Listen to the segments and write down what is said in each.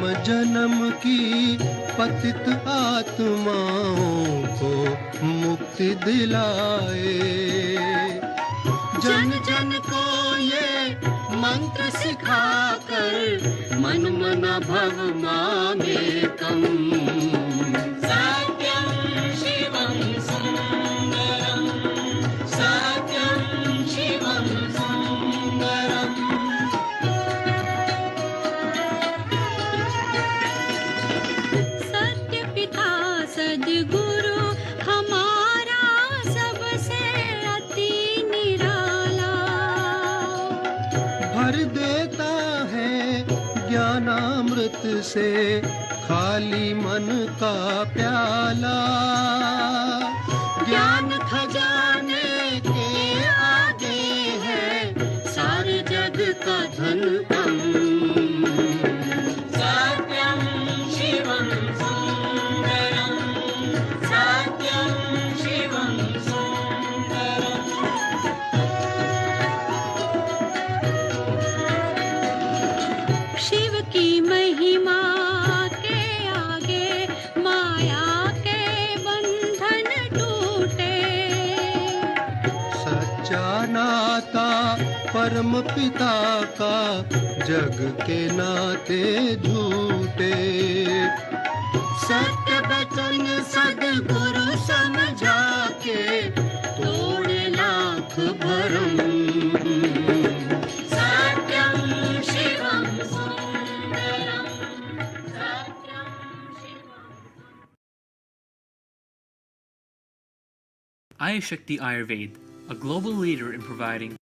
जन्म की पतित आत्माओं को मुक्ति दिलाए। जन जन को ये मंत्र सिखाकर मन मना भव मामेकम् सत्यं शिवं सुंदरं सत्यं शिवं सुंदरम्। सत्य पिता सद्गुरु हमारा सबसे अति निराला, भर देता है ज्ञानामृत से खाली मन का प्याला। ज्ञान खजाने के आगे है सारे जग का धन कम। सत्यं शिवं सुंदरं सत्यं शिवं सुंदरं। शिव की महिमा के आगे माया के बंधन टूटे। सच्चा नाता परम पिता का जग के नाते झूठे। सत्य वचन सद्गुरु समझा के तोड़े लाख भरम। सत्यं शिवं सुंदरं सत्यं शिवं। Ayurshakti Ayurveda, a global leader in providing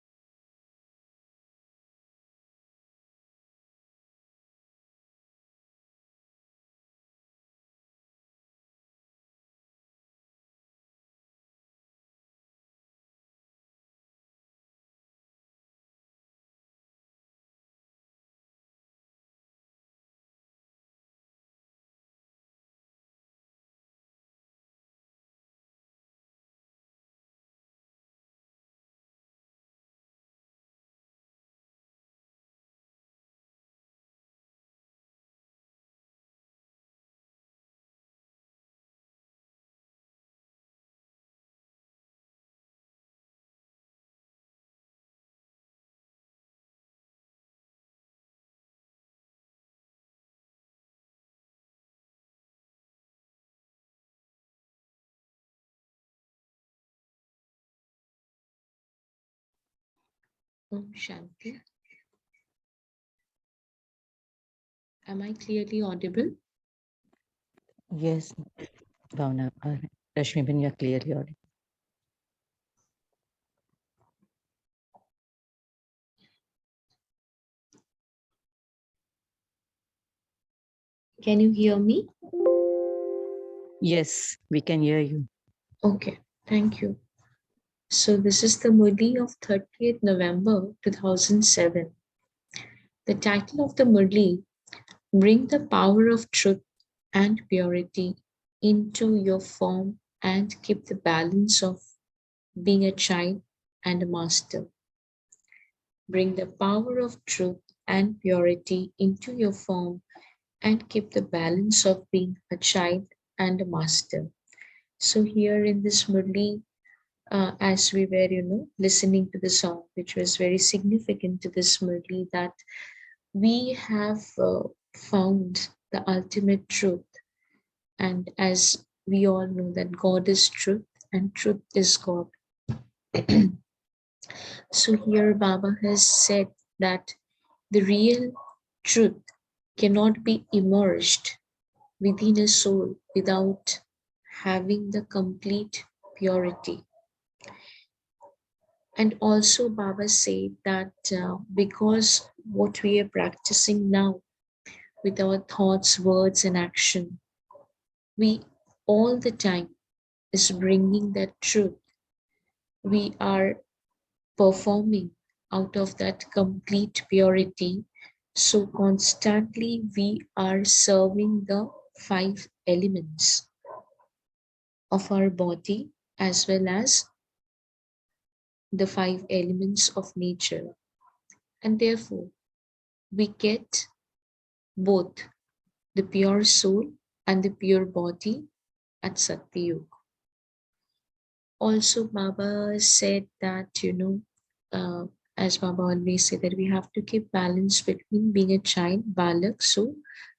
Om Shanti. Am I clearly audible? Yes, Bhavna, Rashmi, you are clearly audible. Can you hear me? Yes, we can hear you. Okay, thank you. So this is the Murli of 30th November 2007. The title of the Murli, Bring the Power of Truth and Purity into your form and keep the balance of being a child and a master. Bring the power of truth and purity into your form and keep the balance of being a child and a master. So here in this Murli, as we were, listening to the song, which was very significant to this Murli, that we have found the ultimate truth. And as we all know that God is truth and truth is God. So here Baba has said that the real truth cannot be immersed within a soul without having the complete purity. And also Baba said that because what we are practicing now with our thoughts, words and action, we all the time is bringing that truth. We are performing out of that complete purity. So constantly we are serving the 5 elements of our body as well as the 5 elements of nature. And therefore we get both the pure soul and the pure body at Satyug. Also, Baba said that, as Baba always said, that we have to keep balance between being a child, Balak, so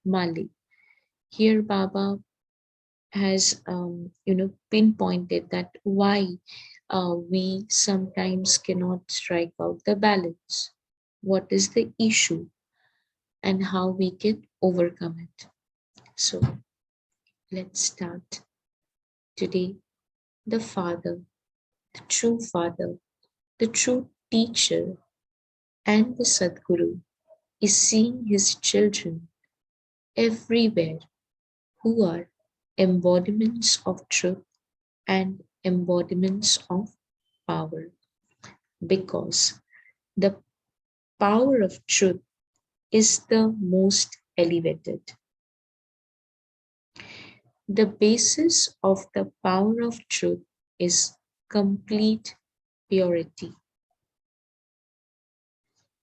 Mali. Here, Baba has, pinpointed that why we sometimes cannot strike out the balance. What is the issue and how we can overcome it? So, let's start. Today, the Father, the true Father, the true teacher, and the Sadguru is seeing his children everywhere who are embodiments of truth and embodiments of power, because the power of truth is the most elevated. The basis of the power of truth is complete purity.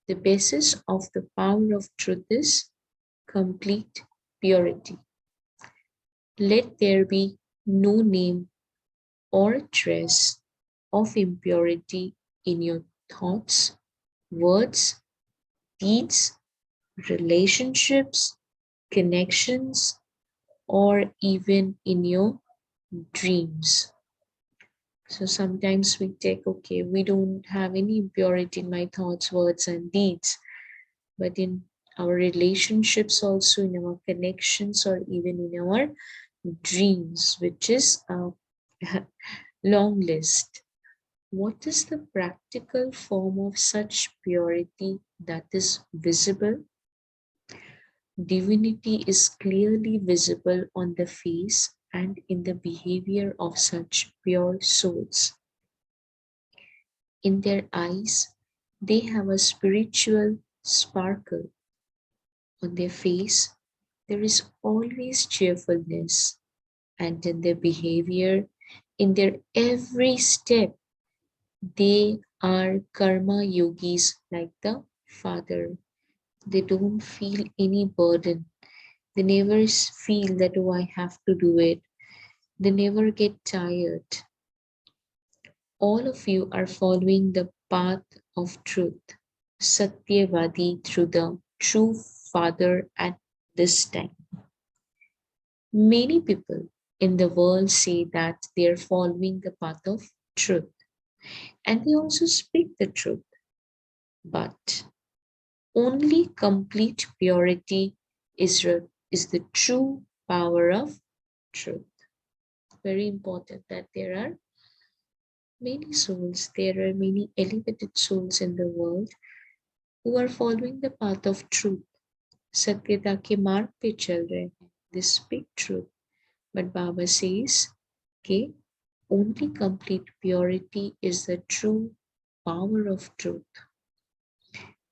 The basis of the power of truth is complete purity. Let there be no name or trace of impurity in your thoughts, words, deeds, relationships, connections, or even in your dreams. So sometimes we take, okay, we don't have any impurity in my thoughts, words, and deeds, but in our relationships, also in our connections, or even in our dreams, which is a long list. What is the practical form of such purity that is visible? Divinity is clearly visible on the face and in the behavior of such pure souls. In their eyes, they have a spiritual sparkle. On their face, there is always cheerfulness, and in their behavior, in their every step, they are karma yogis like the Father. They don't feel any burden. They never feel that, oh, I have to do it. They never get tired. All of you are following the path of truth, Satyavadi, through the true Father at this time. Many people in the world say that they are following the path of truth, and they also speak the truth, but only complete purity is the true power of truth. Very important that there are many souls, there are many elevated souls in the world who are following the path of truth. Satyata ke marg pe chal rahe hain. They speak truth. But Baba says, okay, only complete purity is the true power of truth.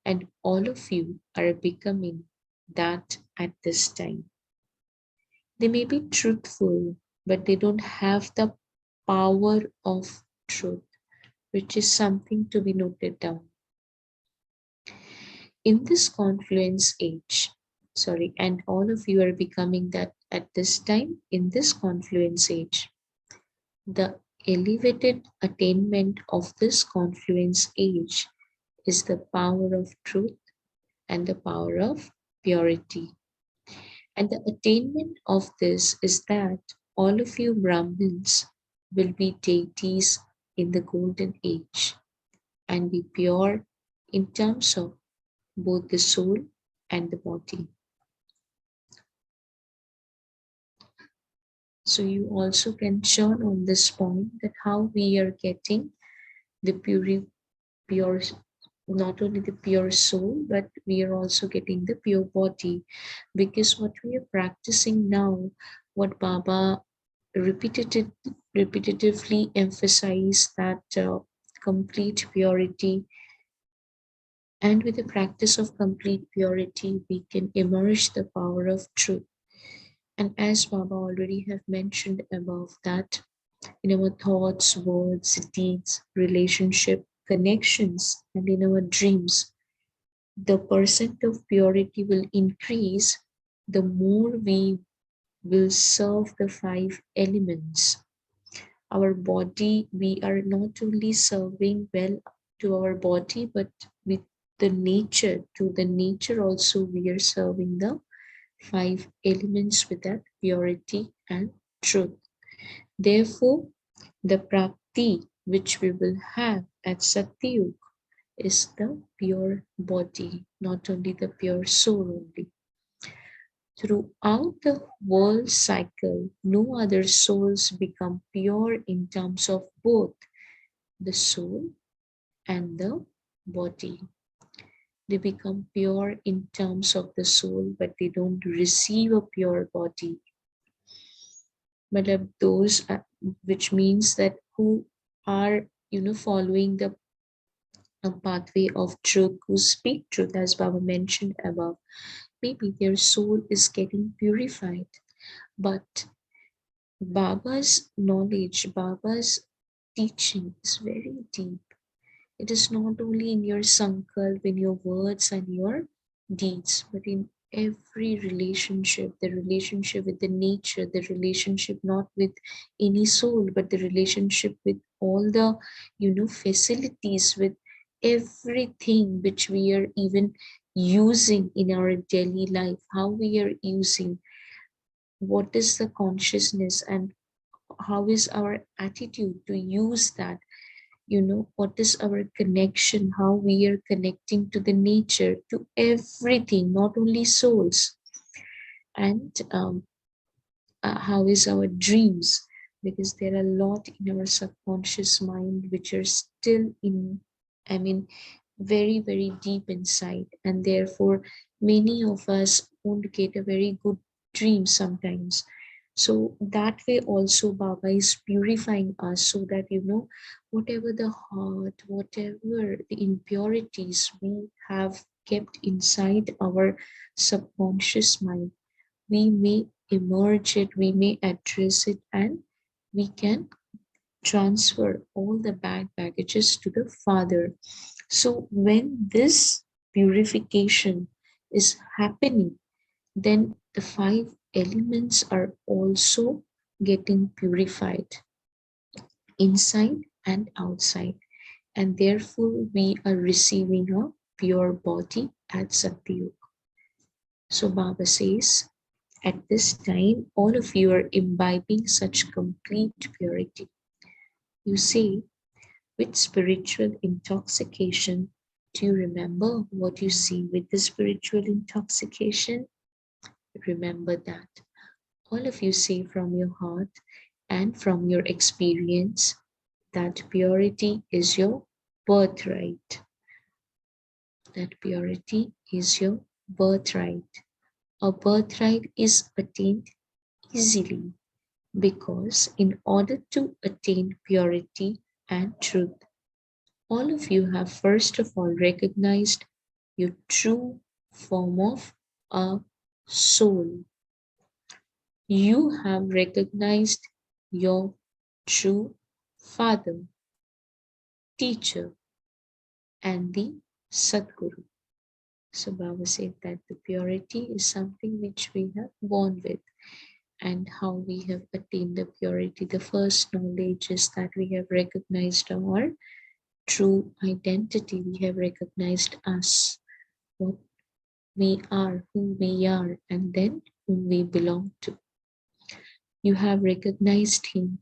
And all of you are becoming that at this time. They may be truthful, but they don't have the power of truth, which is something to be noted down. In this confluence age, and all of you are becoming that at this time, in this confluence age, the elevated attainment of this confluence age is the power of truth and the power of purity. And the attainment of this is that all of you Brahmins will be deities in the golden age and be pure in terms of both the soul and the body. So you also can churn on this point that how we are getting the pure, not only the pure soul, but we are also getting the pure body. Because what we are practicing now, what Baba repetitively emphasize that complete purity, and with the practice of complete purity, we can emerge the power of truth. And as Baba already have mentioned above that, in our thoughts, words, deeds, relationship, connections, and in our dreams, the percent of purity will increase the more we will serve the five elements. Our body, we are not only serving well to our body, but with the nature, to the nature also we are serving the five elements with that purity and truth. Therefore, the prapti which we will have at Satyug is the pure body, not only the pure soul only. Throughout the world cycle, no other souls become pure in terms of both the soul and the body. They become pure in terms of the soul, but they don't receive a pure body. But those, which means that who are, following the pathway of truth, who speak truth, as Baba mentioned above, maybe their soul is getting purified. But Baba's knowledge, Baba's teaching is very deep. It is not only in your sankalp, in your words and your deeds, but in every relationship, the relationship with the nature, the relationship not with any soul, but the relationship with all the, facilities, with everything which we are even using in our daily life, how we are using, what is the consciousness and how is our attitude to use that, what is our connection, how we are connecting to the nature, to everything, not only souls, and how is our dreams, because there are a lot in our subconscious mind which are still in, very, very deep inside, and therefore many of us won't get a very good dream sometimes. So that way also Baba is purifying us, so that, whatever the heart, whatever the impurities we have kept inside our subconscious mind, we may emerge it, we may address it, and we can transfer all the bad baggages to the Father. So when this purification is happening, then the five elements are also getting purified inside and outside, and therefore we are receiving a pure body at Satyug. So Baba says, at this time, all of you are imbibing such complete purity. You say, with spiritual intoxication, do you remember what you see with the spiritual intoxication? Remember that. All of you say from your heart and from your experience that purity is your birthright. That purity is your birthright. A birthright is attained easily, because in order to attain purity and truth, all of you have first of all recognized your true form of a soul. You have recognized your true father, teacher, and the Sadguru. So Baba said that the purity is something which we have born with, and how we have attained the purity. The first knowledge is that we have recognized our true identity. We have recognized us, what we are, who we are, and then whom we belong to. You have recognized him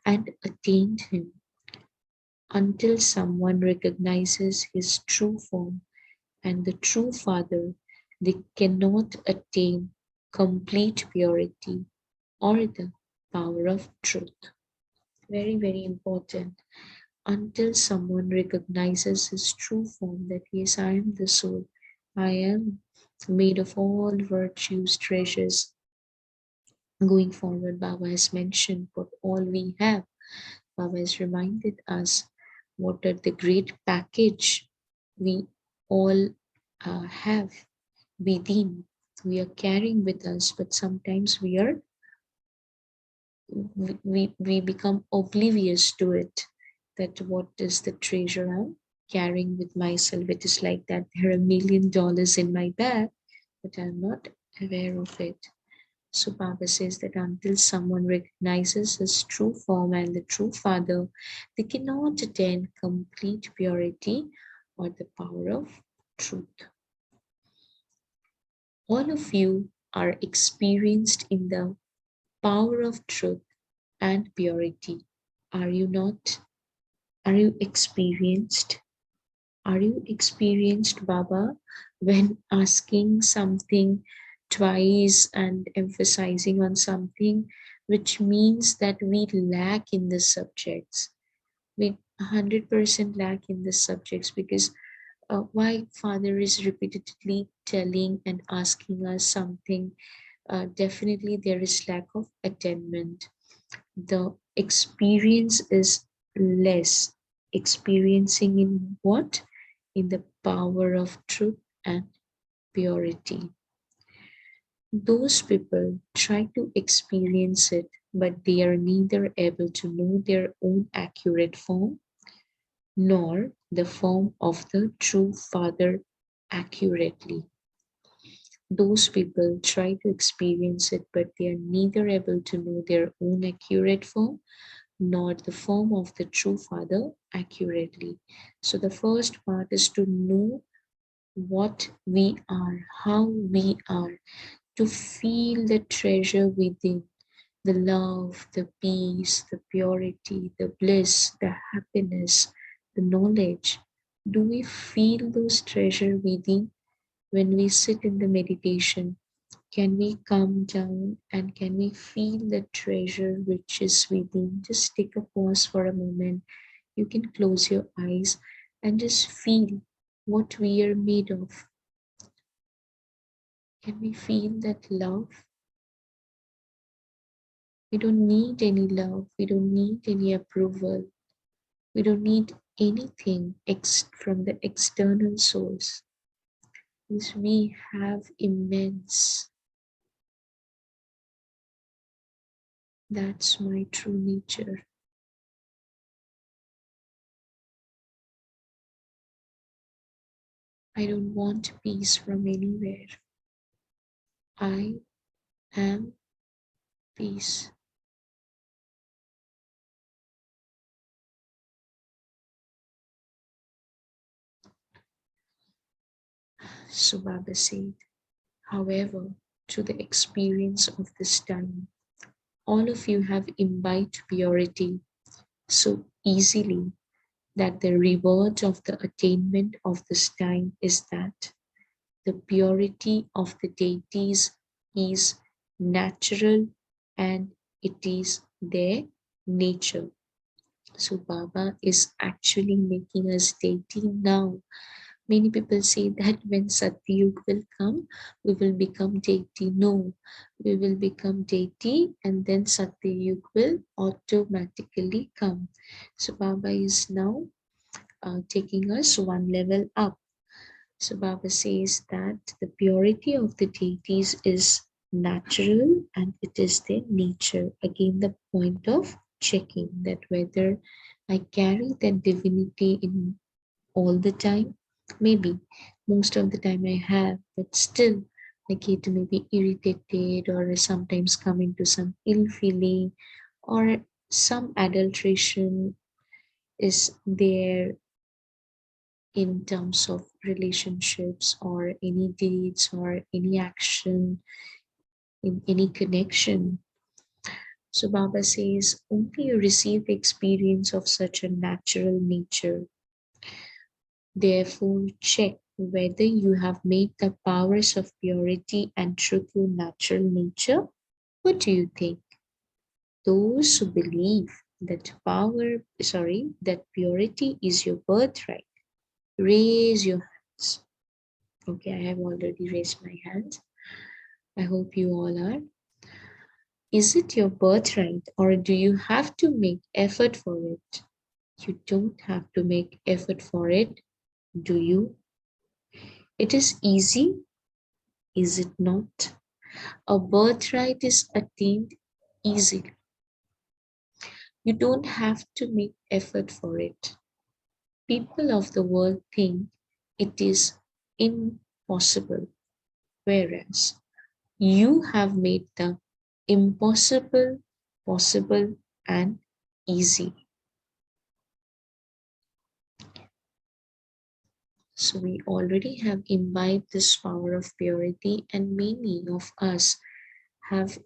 and attained him. Until someone recognizes his true form and the true Father, they cannot attain complete purity or the power of truth. Very, very important. Until someone recognizes his true form, that yes, I am the soul, I am made of all virtues, treasures. Going forward, Baba has mentioned what all we have. Baba has reminded us what are the great package we all have within. We are carrying with us, but sometimes we become oblivious to it, that what is the treasure I'm carrying with myself. It is like that there are $1 million in my bag, but I'm not aware of it. So Baba says that until someone recognizes his true form and the true Father, they cannot attain complete purity or the power of truth. All of you are experienced in the power of truth and purity. Are you not? Are you experienced? Are you experienced, Baba, when asking something twice and emphasizing on something, which means that we lack in the subjects? We 100% lack in the subjects because why Father is repeatedly telling and asking us something, definitely there is lack of attainment. The experience is less. Experiencing in what? In the power of truth and purity. Those people try to experience it, but they are neither able to know their own accurate form nor the form of the true Father accurately. Those people try to experience it, but they are neither able to know their own accurate form nor the form of the true Father accurately. So the first part is to know what we are, how we are, to feel the treasure within, the love, the peace, the purity, the bliss, the happiness, the knowledge. Do we feel those treasure within when we sit in the meditation? Can we come down and can we feel the treasure which is within? Just take a pause for a moment. You can close your eyes and just feel what we are made of. Can we feel that love? We don't need any love. We don't need any approval. We don't need anything from the external source. Because we have immense. That's my true nature. I don't want peace from anywhere. I am peace. So Baba said, however, through the experience of this time, all of you have imbibed purity so easily that the reward of the attainment of this time is that the purity of the deities is natural and it is their nature. So Baba is actually making us deity now. Many people say that when Satyug will come, we will become deity. No, we will become deity and then Satyug will automatically come. So Baba is now taking us one level up. So Baba says that the purity of the deities is natural and it is their nature. Again, the point of checking that whether I carry that divinity in all the time. Maybe most of the time I have, but still I get maybe irritated or sometimes come into some ill feeling or some adulteration is there in terms of relationships or any deeds or any action in any connection. So Baba says only you receive the experience of such a natural nature. Therefore, check whether you have made the powers of purity and truth your natural nature. What do you think? Those who believe that that purity is your birthright, raise your hands. Okay, I have already raised my hand. I hope you all are. Is it your birthright or do you have to make effort for it? You don't have to make effort for it, do you? It is easy, is it not? A birthright is attained easily. You don't have to make effort for it. People of the world think it is impossible, whereas You have made the impossible possible and easy. So we already have imbibed this power of purity, and many of us have,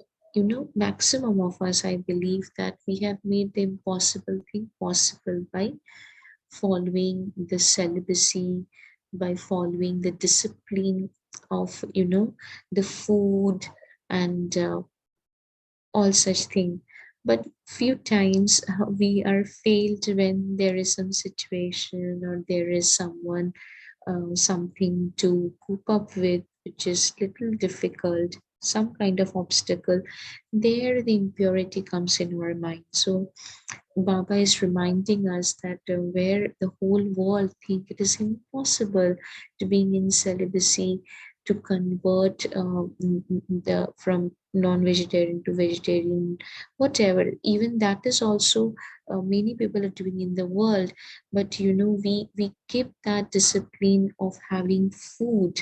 maximum of us, I believe that we have made the impossible thing possible by following the celibacy, by following the discipline of, the food and all such thing. But few times we are failed when there is some situation or there is someone, something to cope up with which is little difficult, some kind of obstacle. There the impurity comes in our mind. So Baba is reminding us that where the whole world think it is impossible to being in celibacy, to convert the from non-vegetarian to vegetarian, whatever. Even that is also many people are doing in the world. But we keep that discipline of having food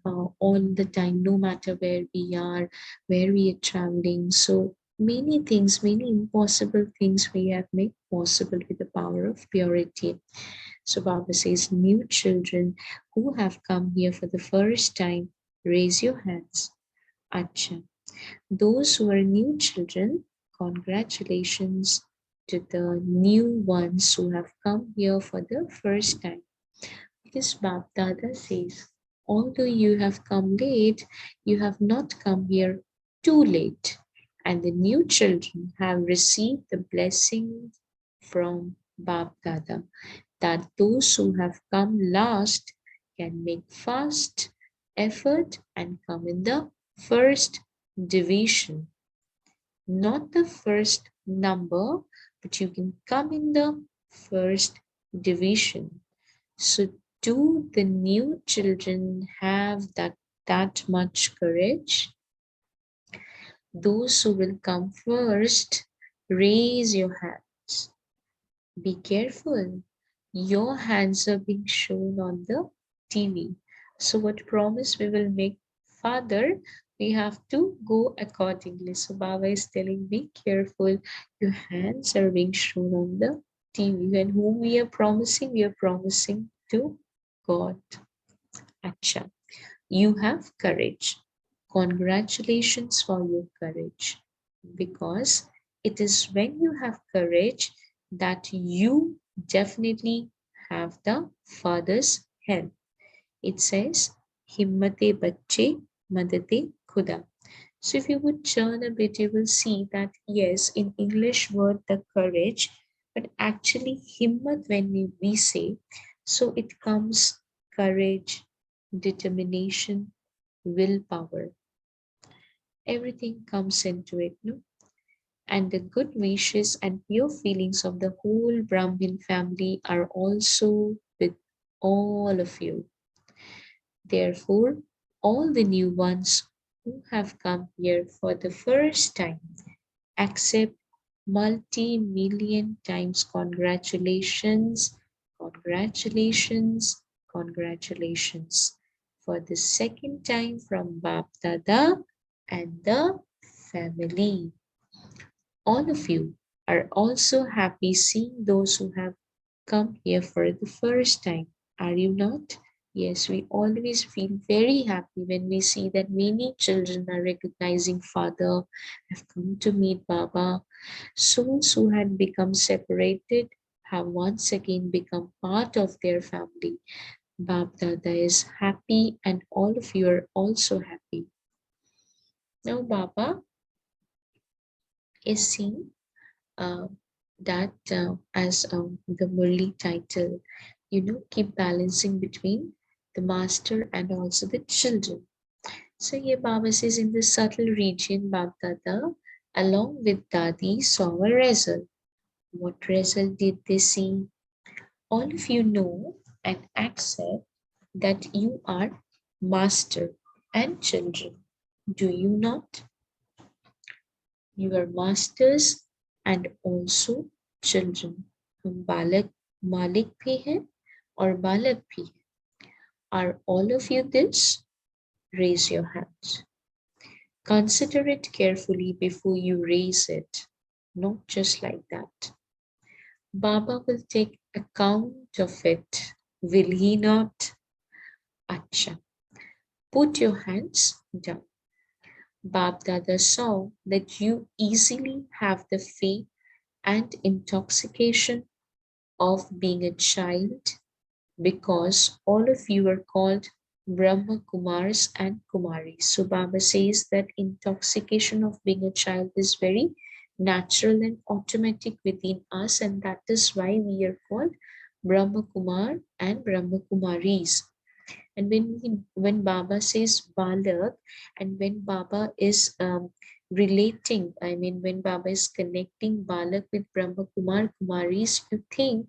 all the time, no matter where we are, where we are traveling. So many things, many impossible things we have made possible with the power of purity. So Baba says, new children who have come here for the first time, raise your hands. Acha. Those who are new children, congratulations to the new ones who have come here for the first time. Because Bab Dada says, although you have come late, you have not come here too late. And the new children have received the blessing from Bab Dada that those who have come last can make fast effort and come in the first division. Not the first number, but you can come in the first division. So do the new children have that much courage? Those who will come first, raise your hands. Be careful. Your hands are being shown on the TV. So what promise we will make, Father, we have to go accordingly. So Baba is telling, be careful. Your hands are being shown on the TV. And whom we are promising? We are promising to God. Acha. You have courage. Congratulations for your courage. Because it is when you have courage that you definitely have the Father's help. It says, Himmate Bacche Madate Khuda. So if you would churn a bit, you will see that yes, in English word the courage, but actually himmat when we say, so it comes courage, determination, willpower. Everything comes into it, no? And the good wishes and pure feelings of the whole Brahmin family are also with all of you. Therefore, all the new ones who have come here for the first time accept multi-million times congratulations, congratulations, congratulations for the second time from Bap Dada and the family. All of you are also happy seeing those who have come here for the first time. Are you not? Yes, we always feel very happy when we see that many children are recognizing Father, have come to meet Baba. Souls who had become separated have once again become part of their family. Bab Dada is happy and all of you are also happy. Now Baba is seeing that as the Murli title, keep balancing between the master and also the children. So here Baba says, in the subtle region, Bab Dada, along with Dadi, saw a result. What result did they see? All of you know and accept that you are master and children. Do you not? You are masters and also children. हम बालक मालिक भी हैं और बालक भी हैं. Are all of you this? Raise your hands. Consider it carefully before you raise it, not just like that. Baba will take account of it, will he not? Acha. Put your hands down. Bab Dada saw that you easily have the faith and intoxication of being a child because all of you are called Brahma Kumaris and Kumaris. So Baba says that intoxication of being a child is very natural and automatic within us, and that is why we are called Brahma Kumar and Brahma Kumaris. And when Baba says Balak, and when Baba is relating, I mean, when Baba is connecting Balak with Brahma Kumar Kumaris, you think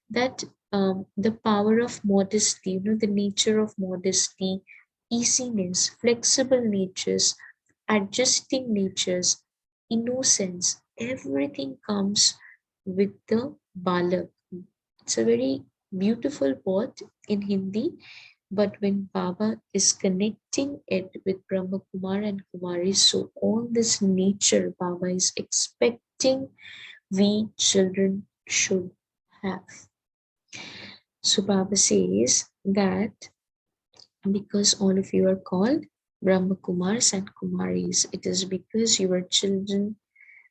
that the power of modesty, the nature of modesty, easiness, flexible natures, adjusting natures, innocence, everything comes with the Balak. It's a very beautiful word in Hindi, but when Baba is connecting it with Brahma Kumar and Kumari, so all this nature Baba is expecting we children should have. So Baba says that because all of you are called Brahma Kumars and Kumaris, it is because you are children,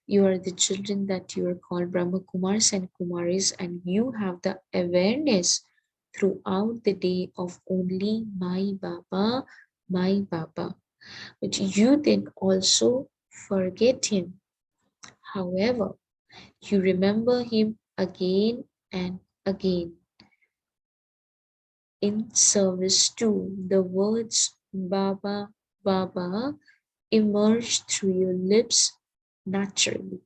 you are the children that you are called Brahma Kumars and Kumaris, and you have the awareness throughout the day of only my Baba, my Baba. But you then also forget him. However, you remember him again and again. In service to the words Baba, Baba emerge through your lips naturally.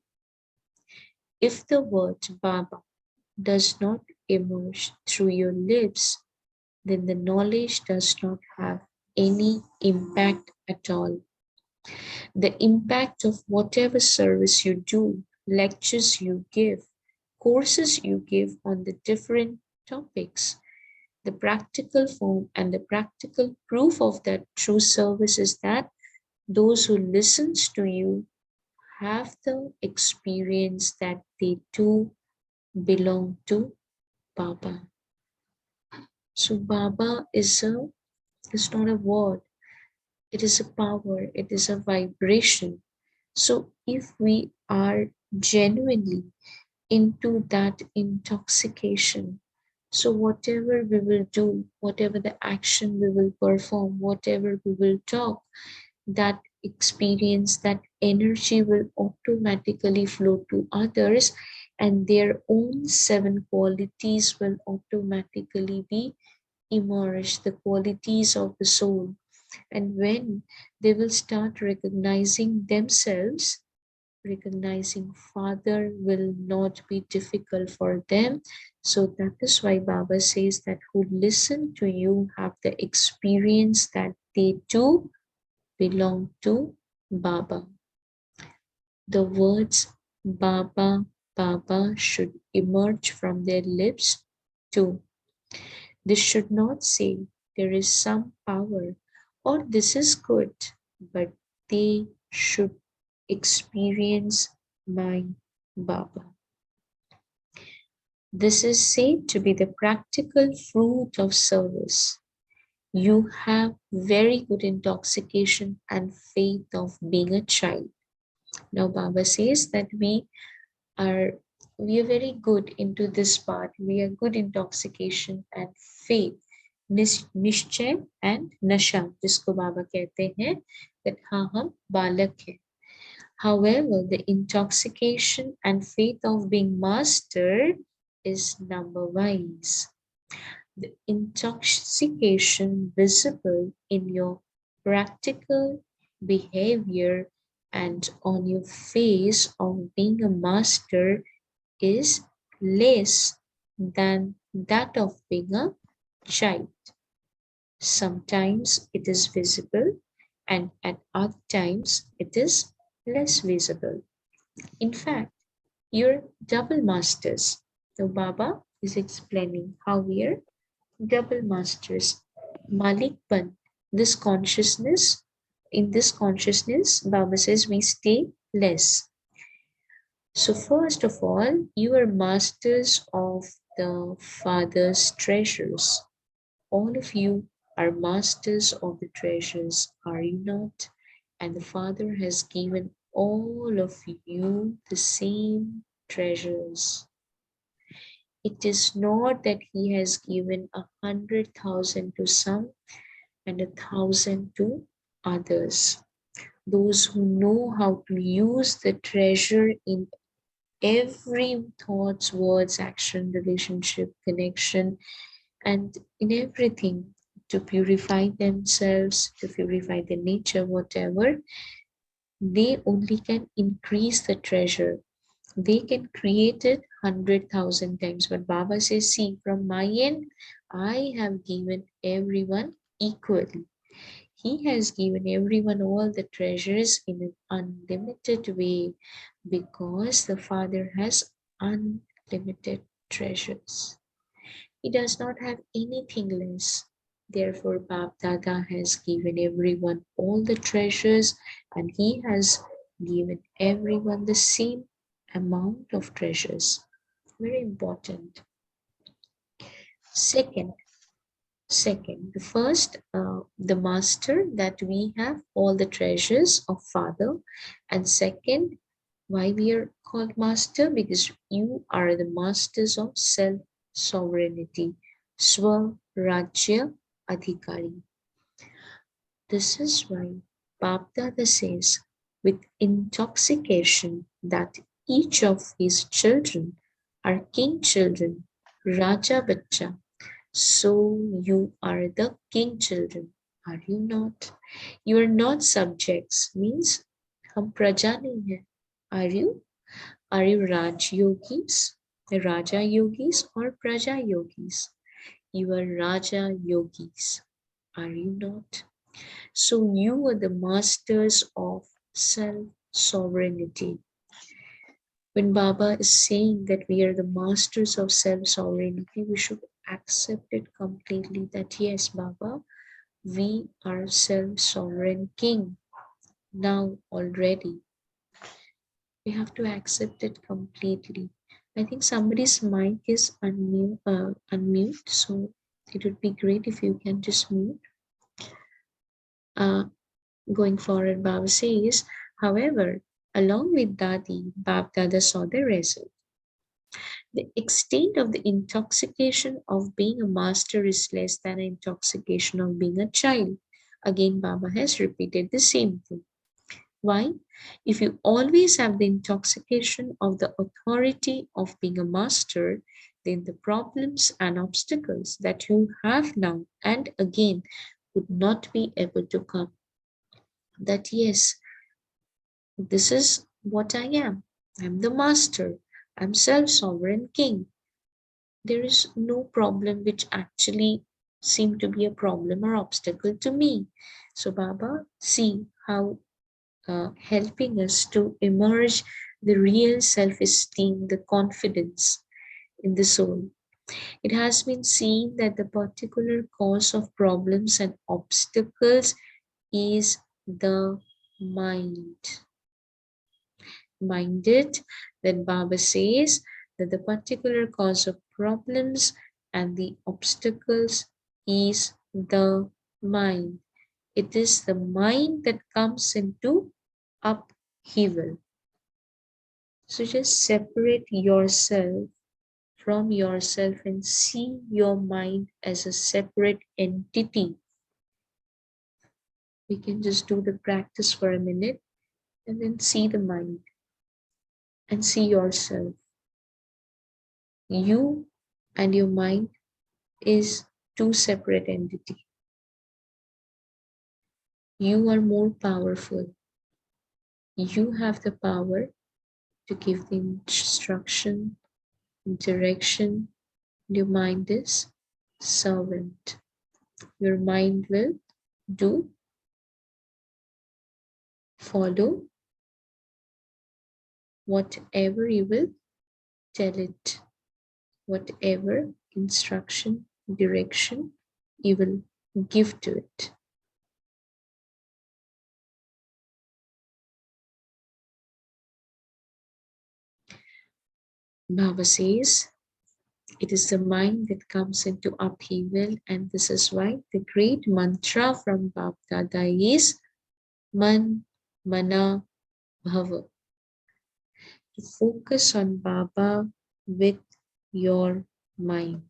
If the word Baba does not emerge through your lips, then the knowledge does not have any impact at all. The impact of whatever service you do, lectures you give, courses you give on the different topics, the practical form and the practical proof of that true service is that those who listens to you have the experience that they too belong to Baba. So Baba is not a word, it is a power, it is a vibration. So if we are genuinely into that intoxication, so whatever we will do, whatever the action we will perform, whatever we will talk, that experience, that energy will automatically flow to others, and their own 7 qualities will automatically be emerged, the qualities of the soul. And when they will start recognizing themselves, recognizing Father will not be difficult for them. So that is why Baba says that who listen to you have the experience that they too belong to Baba. The words Baba, Baba should emerge from their lips too. They should not say there is some power or this is good, but they should experience my Baba. This is said to be the practical fruit of service. You have very good intoxication and faith of being a child. Now Baba says that we are very good into this part. We are good intoxication and faith. निश्चय and नशा जिसको बाबा कहते हैं that हाँ हम बालक हैं. However, the intoxication and faith of being master is number wise. The intoxication visible in your practical behavior and on your face of being a master is less than that of being a child. Sometimes it is visible and at other times it is less visible. In fact, you're double masters. So Baba is explaining how we are double masters. Malikpan, this consciousness in this consciousness, Baba says we stay less. So first of all, you are masters of the Father's treasures. All of you are masters of the treasures, are you not? And the Father has given all of you the same treasures. It is not that He has given 100,000 to some and 1,000 to others. Those who know how to use the treasure in every thoughts, words, action, relationship, connection, and in everything to purify themselves, to purify their nature, whatever, they only can increase the treasure. They can create it 100,000 times. But Baba says, see, from my end, I have given everyone equally. He has given everyone all the treasures in an unlimited way because the Father has unlimited treasures. He does not have anything less. Therefore, Bab Dada has given everyone all the treasures and he has given everyone the same amount of treasures. Very important. Second, the first, the master, that we have all the treasures of Father. And second, why we are called master? Because you are the masters of self-sovereignty. Swa Rajya Adhikari. This is why Bapdada says with intoxication that each of his children are king children, Raja Bacha. So you are the king children, are you not? You are not subjects, means हम प्रजा नहीं है. Are you? Are you Raj yogis, Raja yogis, or Praja yogis? You are Raja yogis, are you not? So you are the masters of self-sovereignty. When Baba is saying that we are the masters of self-sovereignty, we should accept it completely that yes, Baba, we are self-sovereign king now already. We have to accept it completely. I think somebody's mic is unmute, so it would be great if you can just mute. Going forward, Baba says, however, along with Dadi, Bab Dada saw the result. The extent of the intoxication of being a master is less than the intoxication of being a child. Again, Baba has repeated the same thing. Why? If you always have the intoxication of the authority of being a master, then the problems and obstacles that you have now and again would not be able to come. That yes, this is what I am. I'm the master. I'm self-sovereign king. There is no problem which actually seemed to be a problem or obstacle to me. So Baba, see how helping us to emerge the real self-esteem, the confidence in the soul. It has been seen that the particular cause of problems and obstacles is the mind. Minded, then Baba says that the particular cause of problems and the obstacles is the mind. It is the mind that comes into upheaval. So just separate yourself from yourself and see your mind as a separate entity. We can just do the practice for a minute and then see the mind and see yourself. You and your mind is two separate entities. You are more powerful. You have the power to give the instruction, direction. Your mind is servant. Your mind will do, follow whatever you will tell it, whatever instruction, direction you will give to it. Baba says, it is the mind that comes into upheaval, and this is why the great mantra from Bab Dada is Man, Mana, Bhava. To focus on Baba with your mind.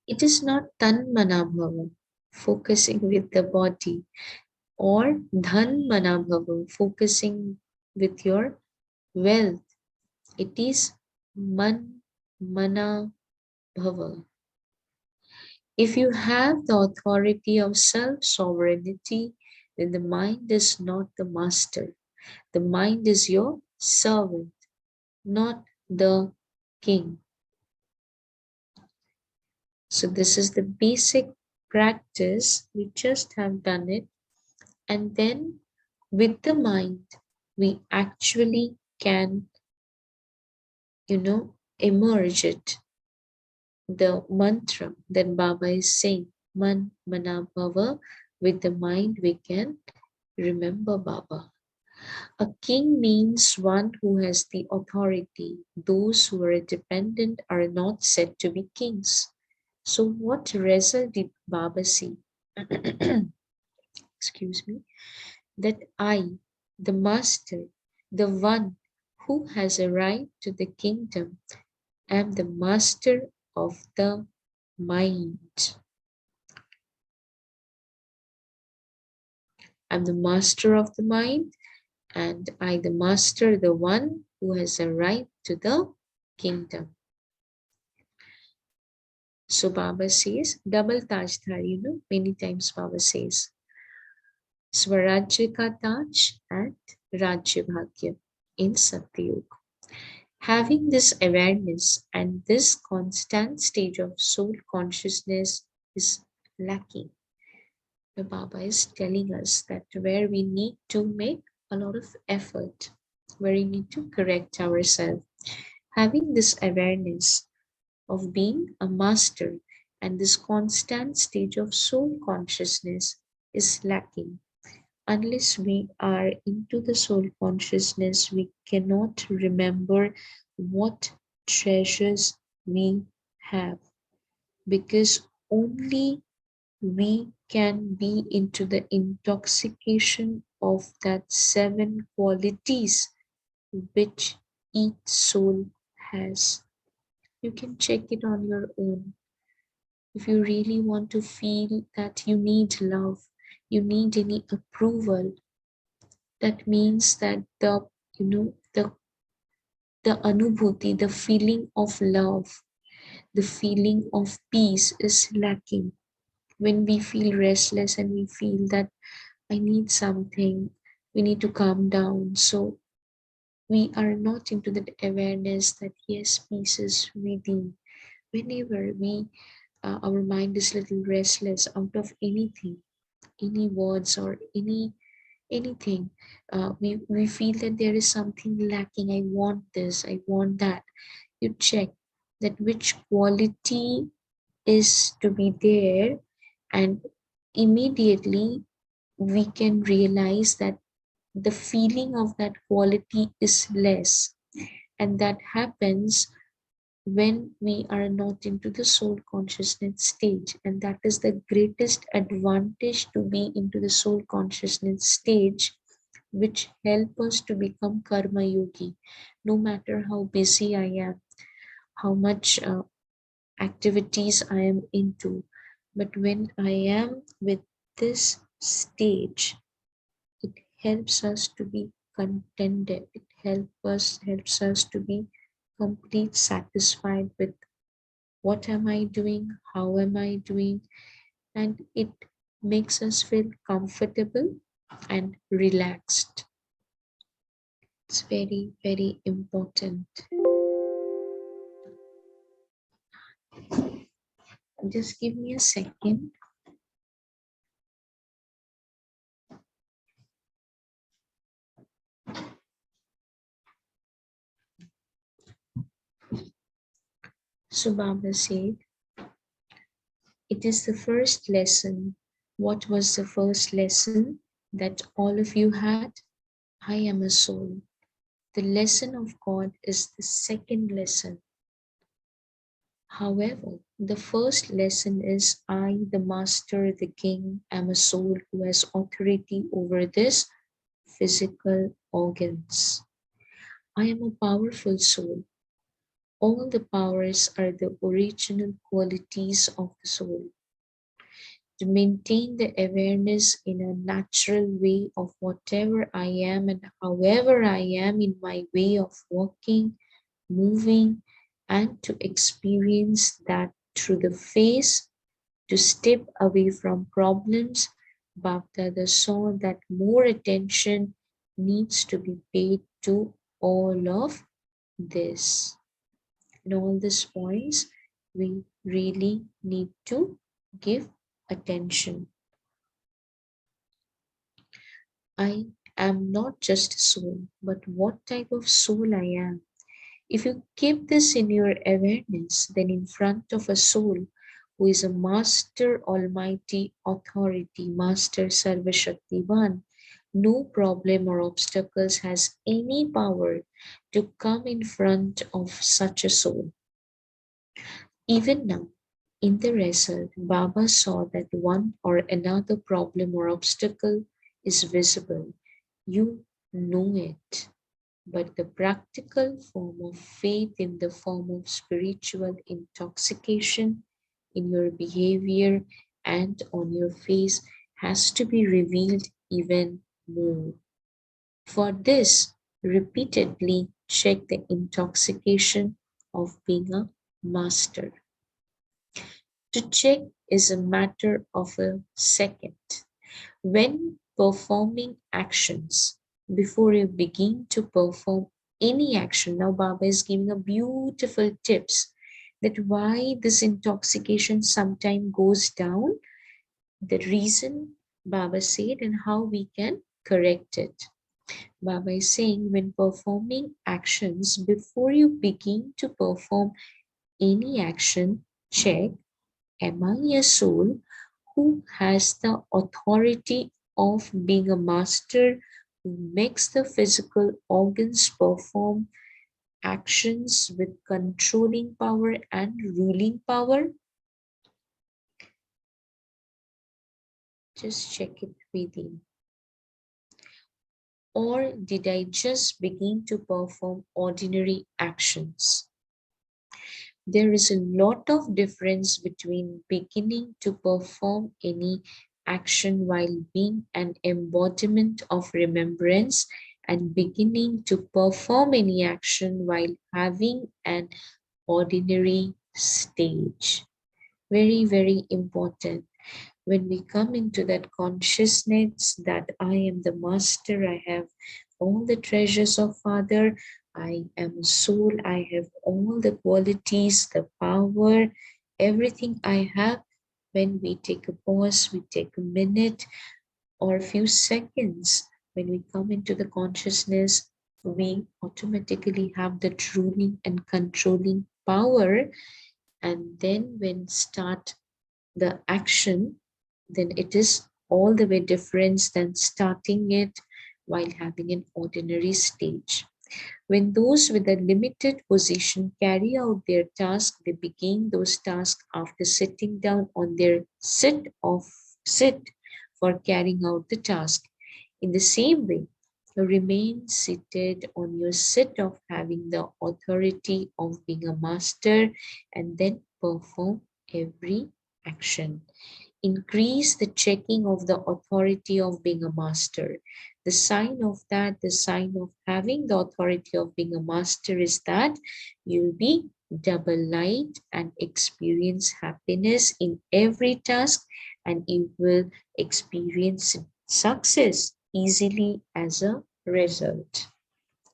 It is not Tan Mana Bhava, focusing with the body, or Dhan Mana Bhava, focusing with your wealth. It is Man, Mana, Bhava. If you have the authority of self-sovereignty, then the mind is not the master. The mind is your servant, not the king. So this is the basic practice. We just have done it. And then with the mind, we actually can, emerge it. The mantra that Baba is saying, Man Mana Bhava, with the mind we can remember Baba. A king means one who has the authority. Those who are dependent are not said to be kings. So what result did Baba see? Excuse me. That I, the master, the one who has arrived to the kingdom, am the master of the mind. I'm the master of the mind, and I, the master, the one who has arrived to the kingdom. So Baba says, double Tajdhar, many times Baba says, Swarajya ka Taj and Rajya Bhagya in Satyug. Having this awareness and this constant stage of soul consciousness is lacking. The Baba is telling us that where we need to make a lot of effort, where we need to correct ourselves, having this awareness of being a master and this constant stage of soul consciousness is lacking. Unless we are into the soul consciousness, we cannot remember what treasures we have, because only we can be into the intoxication of that 7 qualities which each soul has. You can check it on your own. If you really want to feel that you need love, you need any approval, that means that the anubhuti, the feeling of love, the feeling of peace is lacking. When we feel restless and we feel that I need something, we need to calm down. So we are not into that awareness that yes, peace is within. Whenever our mind is little restless out of anything, any words or anything, we feel that there is something lacking. I want this, I want that. You check that which quality is to be there, and immediately we can realize that the feeling of that quality is less, and that happens when we are not into the soul consciousness stage. And that is the greatest advantage, to be into the soul consciousness stage, which help us to become karma yogi. No matter how busy I am, how much activities I am into, but when I am with this stage, it helps us to be contented. It helps us to be complete satisfied with what am I doing, how am I doing, and it makes us feel comfortable and relaxed. It's very, very important. Just give me a second. So Baba said, it is the first lesson. What was the first lesson that all of you had? I am a soul. The lesson of God is the second lesson. However, the first lesson is I, the master, the king, am a soul who has authority over this physical organs. I am a powerful soul. All the powers are the original qualities of the soul. To maintain the awareness in a natural way of whatever I am and however I am in my way of walking, moving, and to experience that through the face, to step away from problems. Bapdada saw that more attention needs to be paid to all of this. In all these points, we really need to give attention. I am not just a soul, but what type of soul I am. If you keep this in your awareness, then in front of a soul who is a master, almighty authority, master Sarvashaktivan, no problem or obstacles has any power to come in front of such a soul. Even now, in the result, Baba saw that one or another problem or obstacle is visible. You know it. But the practical form of faith in the form of spiritual intoxication in your behavior and on your face has to be revealed even more. For this, repeatedly check the intoxication of being a master. To check is a matter of a second. When performing actions, before you begin to perform any action, now Baba is giving a beautiful tips that why this intoxication sometimes goes down, the reason Baba said and how we can correct it. Baba is saying when performing actions, before you begin to perform any action, check, am I a soul who has the authority of being a master who makes the physical organs perform actions with controlling power and ruling power? Just check it within. Or did I just begin to perform ordinary actions? There is a lot of difference between beginning to perform any action while being an embodiment of remembrance and beginning to perform any action while having an ordinary stage. Very, very important. When we come into that consciousness that I am the master, I have all the treasures of Father, I am a soul, I have all the qualities, the power, everything I have. When we take a pause, we take a minute or a few seconds, when we come into the consciousness, we automatically have the ruling and controlling power. And then when start the action, then it is all the way different than starting it while having an ordinary stage. When those with a limited position carry out their task, they begin those tasks after sitting down on their sit for carrying out the task. In the same way, remain seated on your sit of having the authority of being a master and then perform every action. Increase the checking of the authority of being a master. The sign of that, the sign of having the authority of being a master is that you'll be double light and experience happiness in every task, and you will experience success easily as a result.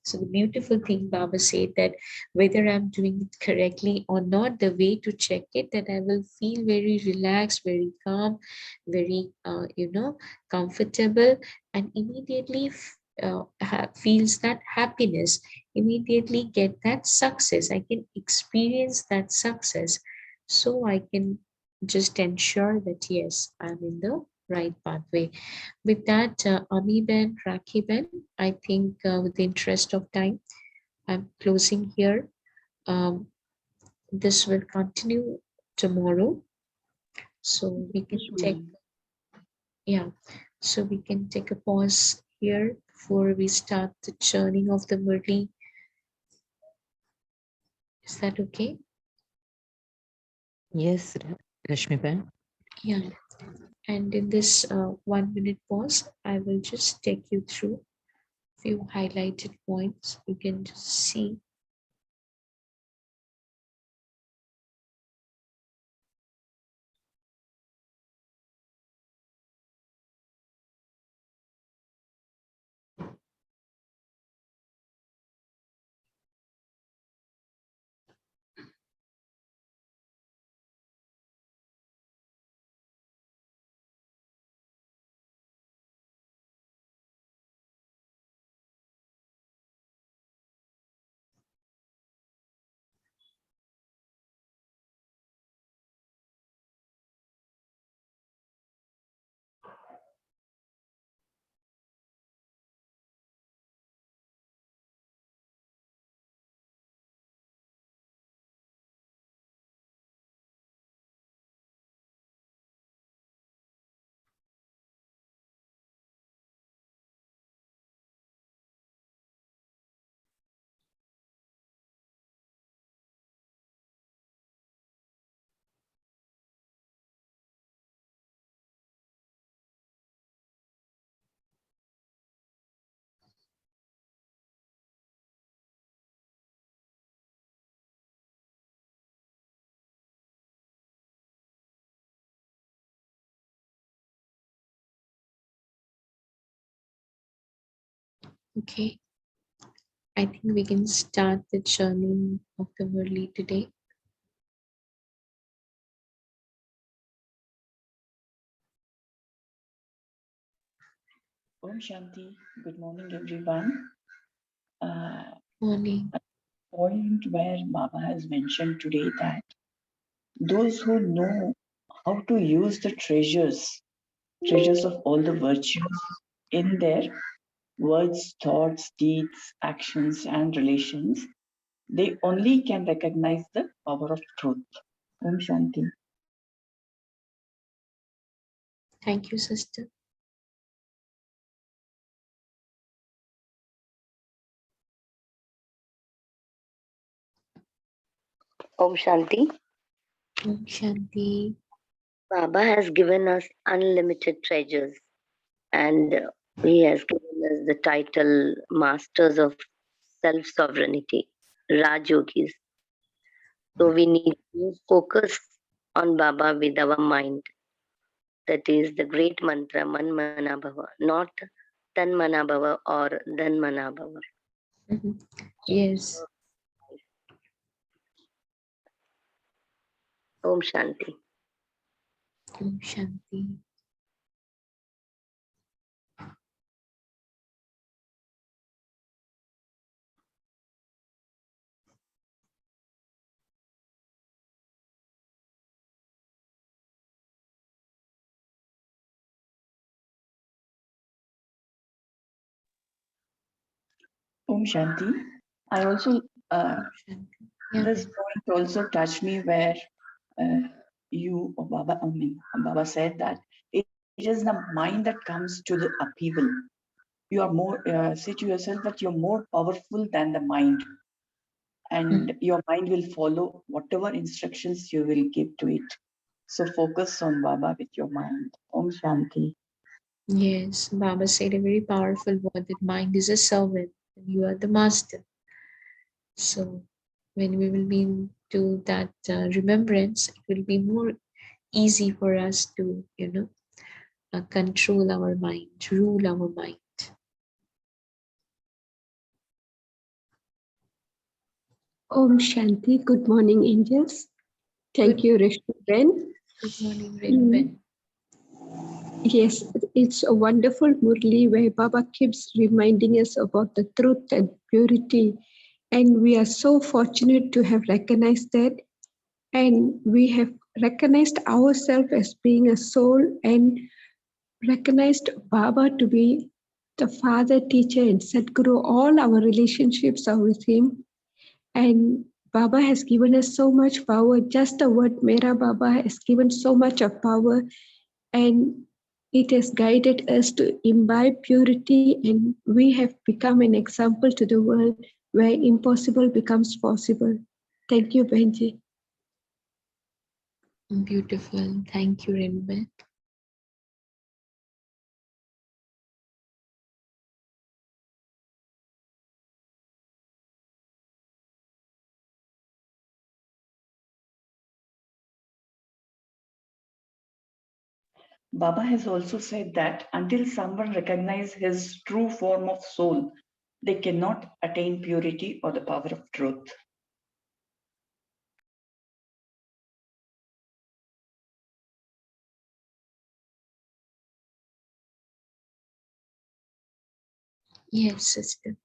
So the beautiful thing Baba said that whether I'm doing it correctly or not, the way to check it, that I will feel very relaxed, very calm, very, comfortable, and immediately feels that happiness, immediately get that success. I can experience that success. So I can just ensure that yes, I'm in the right pathway. With that, Ami Ben, Rakhi Ben, I think with the interest of time, I'm closing here. This will continue tomorrow. So we can take, yeah, so we can take a pause here before we start the churning of the Murli. Is that okay? Yes, Rashmiban. Yeah. And in this 1 minute pause, I will just take you through a few highlighted points. You can just see. Okay. I think we can start the journey of the Murli today. Om Shanti. Good morning, everyone. Morning. Point where Baba has mentioned today that those who know how to use the treasures of all the virtues in their words, thoughts, deeds, actions, and relations, they only can recognize the power of truth. Om Shanti. Thank you, sister. Om Shanti. Om Shanti. Baba has given us unlimited treasures and he has given us the title Masters of Self-Sovereignty, Rajyogis. So we need to focus on Baba with our mind. That is the great mantra, Man Mana Bhava, not Tan Mana Bhava or Dhan Mana Bhava. Yes. Om Shanti. Om Shanti. Om Shanti. I also, Yeah. this point also touched me where Baba said that it is the mind that comes to the upheaval. You are more, say to yourself that you're more powerful than the mind, and your mind will follow whatever instructions you will give to it. So focus on Baba with your mind. Om Shanti. Yes, Baba said a very powerful word that mind is a servant and you are the master. So when we will be into that remembrance, it will be more easy for us to, control our mind, rule our mind. Om Shanti. Good morning, angels. Thank you, Rishma Ben. Good morning, Rinben. Yes, it's a wonderful Murli where Baba keeps reminding us about the truth and purity. And we are so fortunate to have recognized that. And we have recognized ourselves as being a soul and recognized Baba to be the father, teacher, and Sadguru. All our relationships are with him. And Baba has given us so much power. Just the word Mera Baba has given so much of power. And it has guided us to imbibe purity. And we have become an example to the world where impossible becomes possible. Thank you, Benji. Beautiful. Thank you, Rinbet. Baba has also said that until someone recognizes his true form of soul, they cannot attain purity or the power of truth. Yes, sister.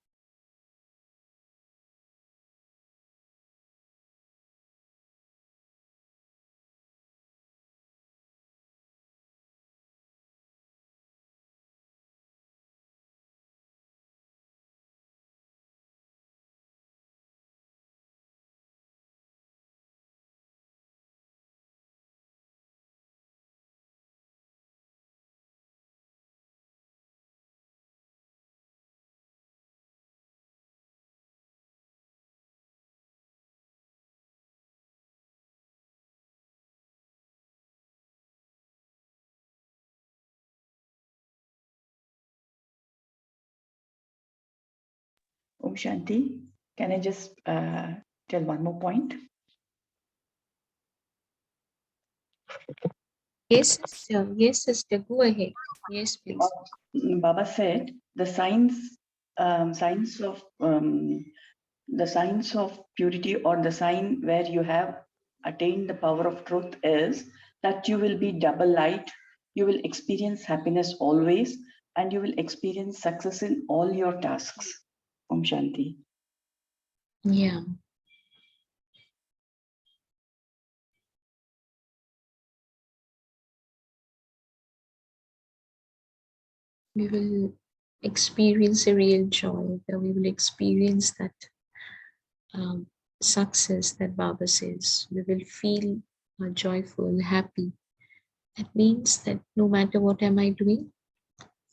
Om Shanti, can I just tell one more point? Yes, sister. Yes, sister. Go ahead. Yes, please. Baba said the signs of the signs of purity, or the sign where you have attained the power of truth, is that you will be double light, you will experience happiness always, and you will experience success in all your tasks. Om Shanti. Yeah. We will experience a real joy, that we will experience that success that Baba says. We will feel joyful, happy. That means that no matter what am I doing,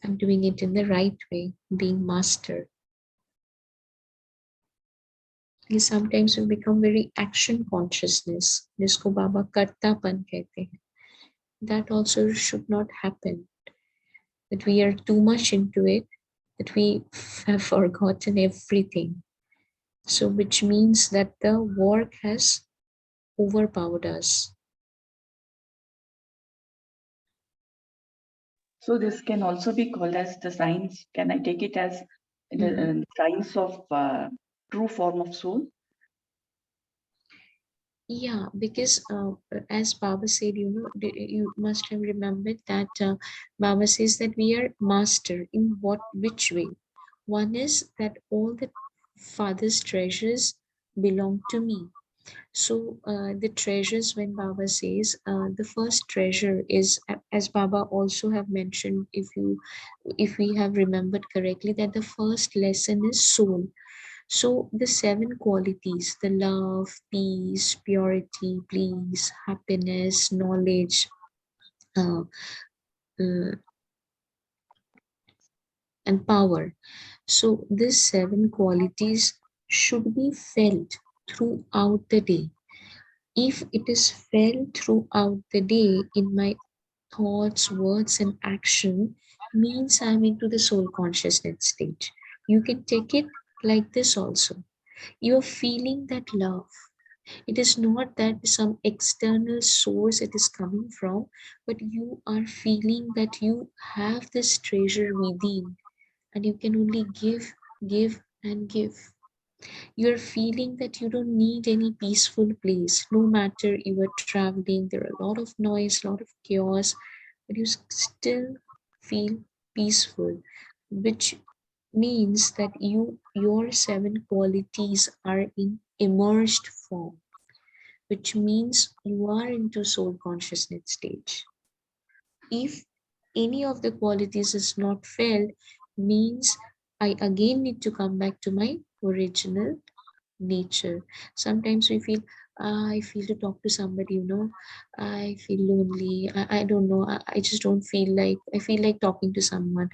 I'm doing it in the right way, being master. Because sometimes we become very action consciousness, जिसको बाबा कर्तापन कहते हैं. That also should not happen. That we are too much into it, that we have forgotten everything. So which means that the work has overpowered us. So this can also be called as the signs. Can I take it as the signs of true form of soul? Yeah, because as Baba said, you must have remembered that Baba says that we are master in which way. One is that all the father's treasures belong to me. So the treasures, when Baba says, the first treasure is, as Baba also have mentioned, if we have remembered correctly, that the first lesson is soul. So the seven qualities, the love, peace, purity, bliss, happiness, knowledge, uh, uh, and power. So these seven qualities should be felt throughout the day. If it is felt throughout the day in my thoughts, words, and action, means I'm into the soul consciousness stage. You can take it like this also. You're feeling that love. It is not that some external source it is coming from, but you are feeling that you have this treasure within and you can only give, give, and give. You're feeling that you don't need any peaceful place, no matter you are traveling, there are a lot of noise, a lot of chaos, but you still feel peaceful, which means that your seven qualities are in immersed form, which means you are into soul consciousness stage. If any of the qualities is not felt, means I again need to come back to my original nature. Sometimes we feel, I feel to talk to somebody, I feel lonely. I don't know. I just don't feel like, I feel like talking to someone.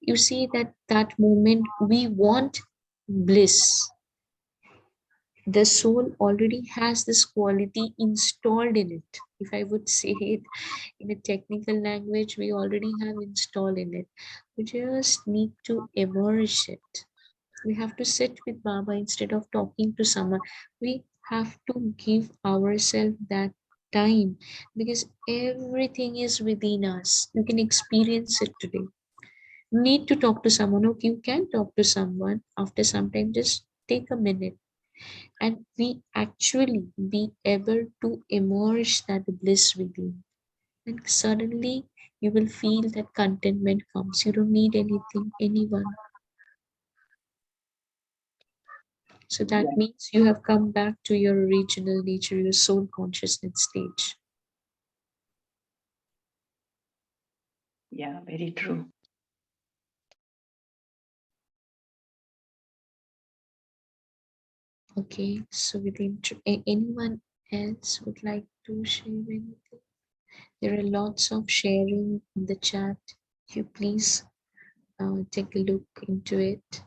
You see that moment we want bliss. The soul already has this quality installed in it. If I would say it in a technical language, we already have installed in it. We just need to immerse it. We have to sit with Baba instead of talking to someone. We have to give ourselves that time, because everything is within us. You can experience it today. Need to talk to someone. Okay, you can talk to someone after some time. Just take a minute, and we actually be able to immerse that bliss within. And suddenly you will feel that contentment comes. You don't need anything, anyone. So that Yeah, means you have come back to your original nature, your soul consciousness stage. yeah, very true. Okay, so within anyone else would like to share anything? There are lots of sharing in the chat. You please take a look into it.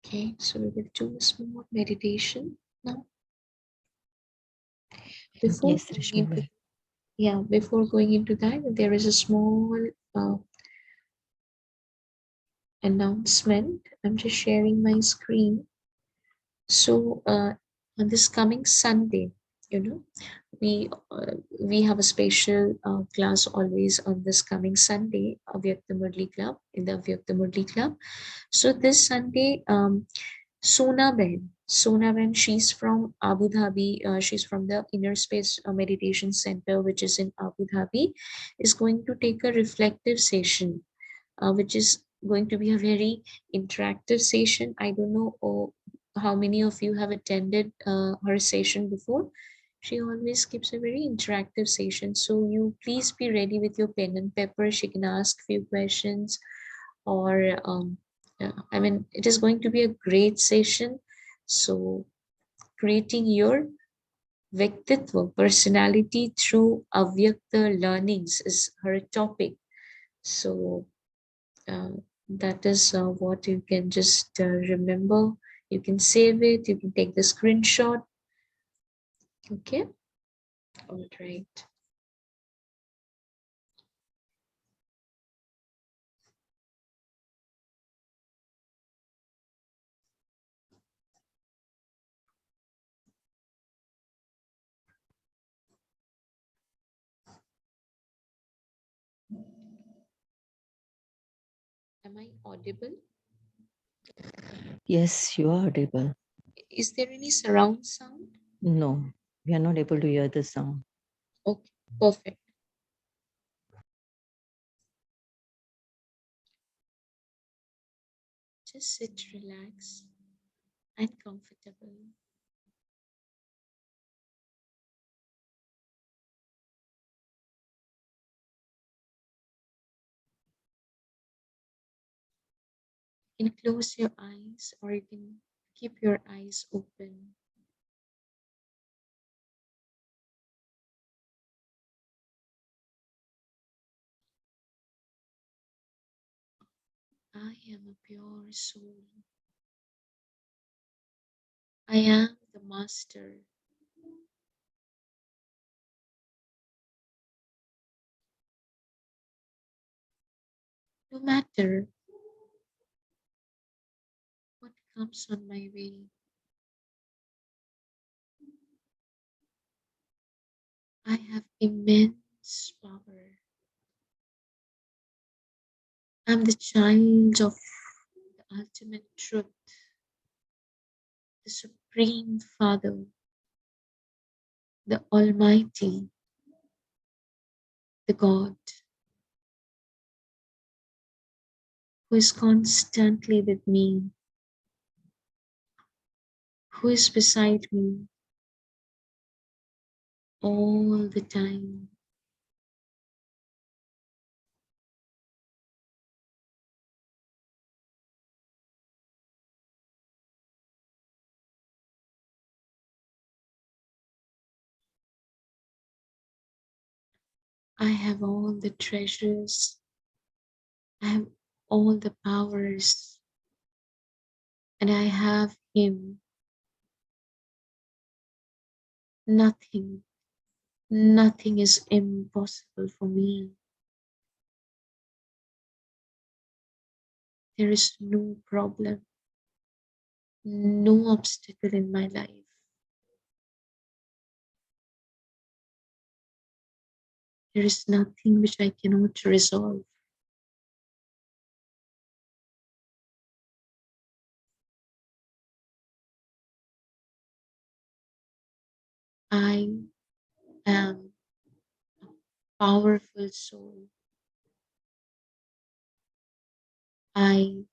Okay, so we will do a small meditation now. Before Yes, going Rashmi into, Bhai. yeah, before going into that, there is a small uh, announcement. I'm just sharing my screen. So on this coming Sunday, you know, we have a special class always on this coming Sunday, Avyakta Murli Club, in the Avyakta Murli Club. So this Sunday, Sona Ben, she's from Abu Dhabi. She's from the Inner Space Meditation Center, which is in Abu Dhabi, is going to take a reflective session, which is going to be a very interactive session. I don't know how many of you have attended her session before. She always keeps a very interactive session. So you please be ready with your pen and paper. She can ask few questions, or I mean, it is going to be a great session. So creating your Vyaktitva, personality through Avyakta learnings is her topic. So uh, that is what you can just remember. You can save it, you can take the screenshot. Okay, all right. Am I audible? Yes, you are audible. Is there any surround sound? No, we are not able to hear the sound. Okay, perfect. Just sit, relax, and comfortable. You can close your eyes, or you can keep your eyes open. I am a pure soul. I am the master. No matter what comes on my way, I have immense power. I'm the child of the ultimate truth, the Supreme Father, the Almighty, the God, who is constantly with me, who is beside me all the time. I have all the treasures. I have all the powers. And I have Him. Nothing is impossible for me. There is no problem, no obstacle in my life. There is nothing which I cannot resolve. I am a powerful soul. I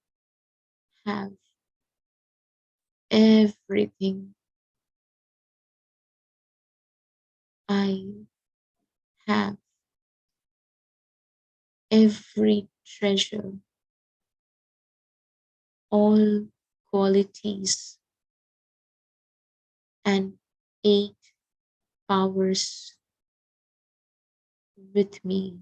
have everything. I have every treasure, all qualities, and 8 powers with me.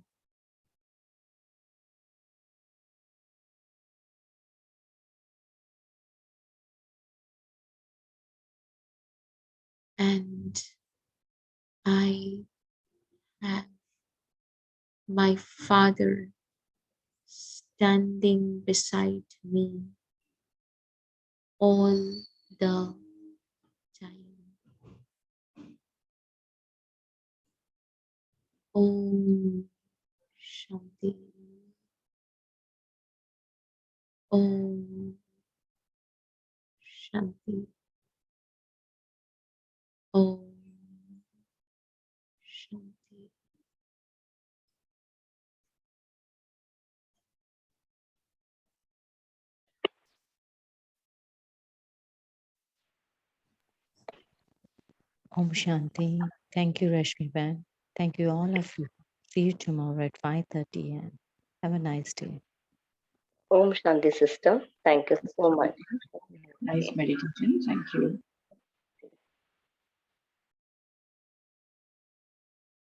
And I have my Father standing beside me all the time. Om Shanti. Om Shanti. Om Shanti. Om Shanti. Thank you, Rashmi Ben. Thank you, all of you. See you tomorrow at 5:30 a.m. Have a nice day. Om Shanti, sister. Thank you so much. Nice meditation. Thank you.